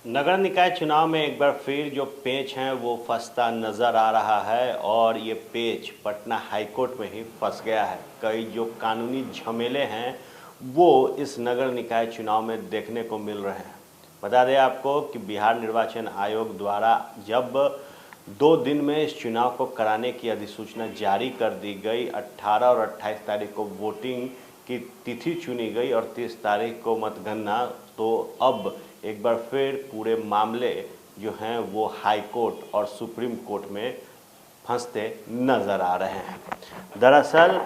नगर निकाय चुनाव में एक बार फिर जो पेच हैं वो फंसता नज़र आ रहा है और ये पेच पटना हाईकोर्ट में ही फंस गया है। कई जो कानूनी झमेले हैं वो इस नगर निकाय चुनाव में देखने को मिल रहे हैं। बता दें आपको कि बिहार निर्वाचन आयोग द्वारा जब 2 दिन में इस चुनाव को कराने की अधिसूचना जारी कर दी गई, 18 और 28 तारीख को वोटिंग की तिथि चुनी गई और 30 तारीख को मतगणना, तो अब एक बार फिर पूरे मामले जो हैं वो हाई कोर्ट और सुप्रीम कोर्ट में फंसते नज़र आ रहे हैं। दरअसल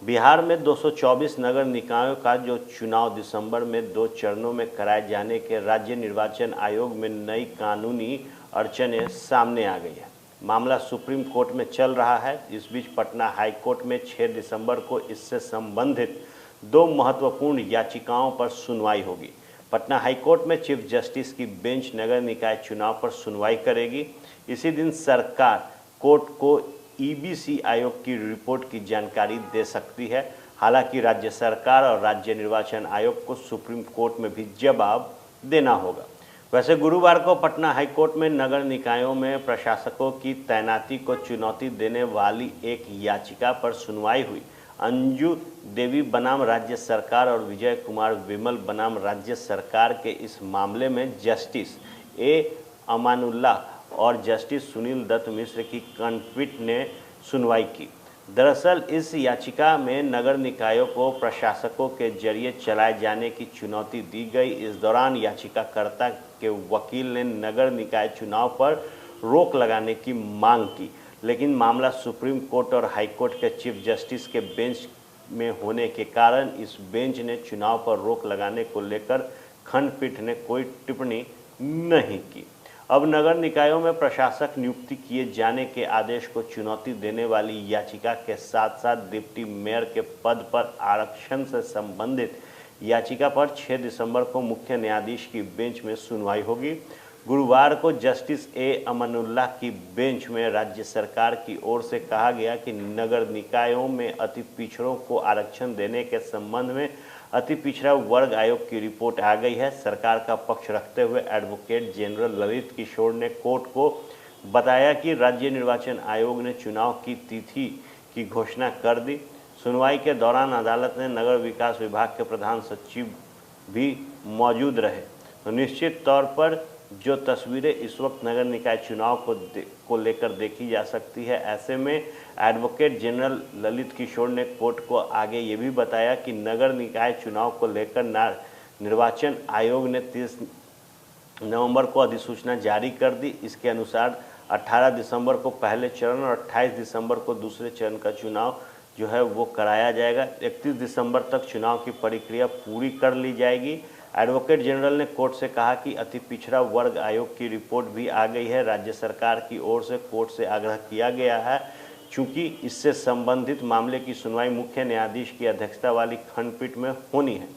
बिहार में 224 नगर निकायों का जो चुनाव दिसंबर में 2 चरणों में कराए जाने के राज्य निर्वाचन आयोग में नई कानूनी अड़चनें सामने आ गई है। मामला सुप्रीम कोर्ट में चल रहा है। इस बीच पटना हाई कोर्ट में 6 दिसंबर को इससे संबंधित 2 महत्वपूर्ण याचिकाओं पर सुनवाई होगी। पटना हाईकोर्ट में चीफ जस्टिस की बेंच नगर निकाय चुनाव पर सुनवाई करेगी। इसी दिन सरकार कोर्ट को ईबीसी आयोग की रिपोर्ट की जानकारी दे सकती है। हालांकि राज्य सरकार और राज्य निर्वाचन आयोग को सुप्रीम कोर्ट में भी जवाब देना होगा। वैसे गुरुवार को पटना हाईकोर्ट में नगर निकायों में प्रशासकों की तैनाती को चुनौती देने वाली एक याचिका पर सुनवाई हुई। अंजू देवी बनाम राज्य सरकार और विजय कुमार विमल बनाम राज्य सरकार के इस मामले में जस्टिस ए अमानुल्लाह और जस्टिस सुनील दत्त मिश्र की खंडपीठ ने सुनवाई की। दरअसल इस याचिका में नगर निकायों को प्रशासकों के जरिए चलाए जाने की चुनौती दी गई। इस दौरान याचिकाकर्ता के वकील ने नगर निकाय चुनाव पर रोक लगाने की मांग की, लेकिन मामला सुप्रीम कोर्ट और हाई कोर्ट के चीफ जस्टिस के बेंच में होने के कारण इस बेंच ने चुनाव पर रोक लगाने को लेकर खंडपीठ ने कोई टिप्पणी नहीं की। अब नगर निकायों में प्रशासक नियुक्ति किए जाने के आदेश को चुनौती देने वाली याचिका के साथ साथ डिप्टी मेयर के पद पर आरक्षण से संबंधित याचिका पर 6 दिसंबर को मुख्य न्यायाधीश की बेंच में सुनवाई होगी। गुरुवार को जस्टिस ए अमानुल्लाह की बेंच में राज्य सरकार की ओर से कहा गया कि नगर निकायों में अति पिछड़ों को आरक्षण देने के संबंध में अति पिछड़ा वर्ग आयोग की रिपोर्ट आ गई है। सरकार का पक्ष रखते हुए एडवोकेट जनरल ललित किशोर ने कोर्ट को बताया कि राज्य निर्वाचन आयोग ने चुनाव की तिथि की घोषणा कर दी। सुनवाई के दौरान अदालत ने नगर विकास विभाग के प्रधान सचिव भी मौजूद रहे। तो निश्चित तौर पर जो तस्वीरें इस वक्त नगर निकाय चुनाव को लेकर देखी जा सकती है, ऐसे में एडवोकेट जनरल ललित किशोर ने कोर्ट को आगे ये भी बताया कि नगर निकाय चुनाव को लेकर निर्वाचन आयोग ने 30 नवंबर को अधिसूचना जारी कर दी। इसके अनुसार 18 दिसंबर को पहले चरण और 28 दिसंबर को दूसरे चरण का चुनाव जो है वो कराया जाएगा। 31 दिसंबर तक चुनाव की प्रक्रिया पूरी कर ली जाएगी। एडवोकेट जनरल ने कोर्ट से कहा कि अति पिछड़ा वर्ग आयोग की रिपोर्ट भी आ गई है। राज्य सरकार की ओर से कोर्ट से आग्रह किया गया है, चूंकि इससे संबंधित मामले की सुनवाई मुख्य न्यायाधीश की अध्यक्षता वाली खंडपीठ में होनी है।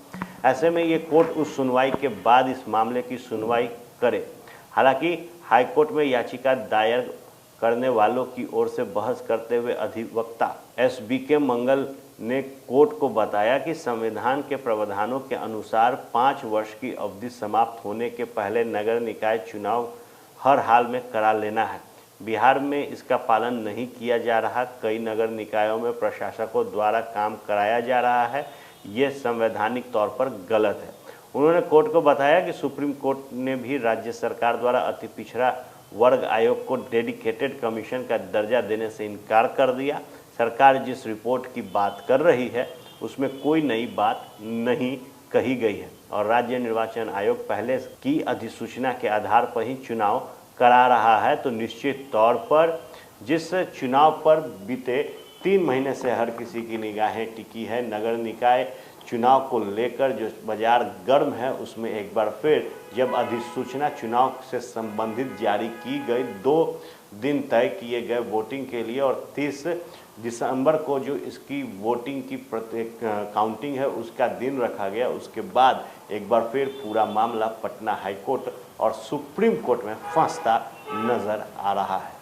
ऐसे में ये कोर्ट उस सुनवाई के बाद इस मामले की सुनवाई करे। हालांकि हाईकोर्ट में याचिका दायर करने वालों की ओर से बहस करते हुए अधिवक्ता SBK मंगल ने कोर्ट को बताया कि संविधान के प्रावधानों के अनुसार 5 वर्ष की अवधि समाप्त होने के पहले नगर निकाय चुनाव हर हाल में करा लेना है। बिहार में इसका पालन नहीं किया जा रहा। कई नगर निकायों में प्रशासकों द्वारा काम कराया जा रहा है। ये संवैधानिक तौर पर गलत है। उन्होंने कोर्ट को बताया कि सुप्रीम कोर्ट ने भी राज्य सरकार द्वारा अति पिछड़ा वर्ग आयोग को डेडिकेटेड कमीशन का दर्जा देने से इनकार कर दिया। सरकार जिस रिपोर्ट की बात कर रही है उसमें कोई नई बात नहीं कही गई है और राज्य निर्वाचन आयोग पहले की अधिसूचना के आधार पर ही चुनाव करा रहा है। तो निश्चित तौर पर जिस चुनाव पर बीते 3 महीने से हर किसी की निगाहें टिकी है, नगर निकाय चुनाव को लेकर जो बाजार गर्म है, उसमें एक बार फिर जब अधिसूचना चुनाव से संबंधित जारी की गई, 2 दिन तय किए गए वोटिंग के लिए और 30 दिसंबर को जो इसकी वोटिंग की काउंटिंग है उसका दिन रखा गया, उसके बाद एक बार फिर पूरा मामला पटना हाईकोर्ट और सुप्रीम कोर्ट में फंसता नजर आ रहा है।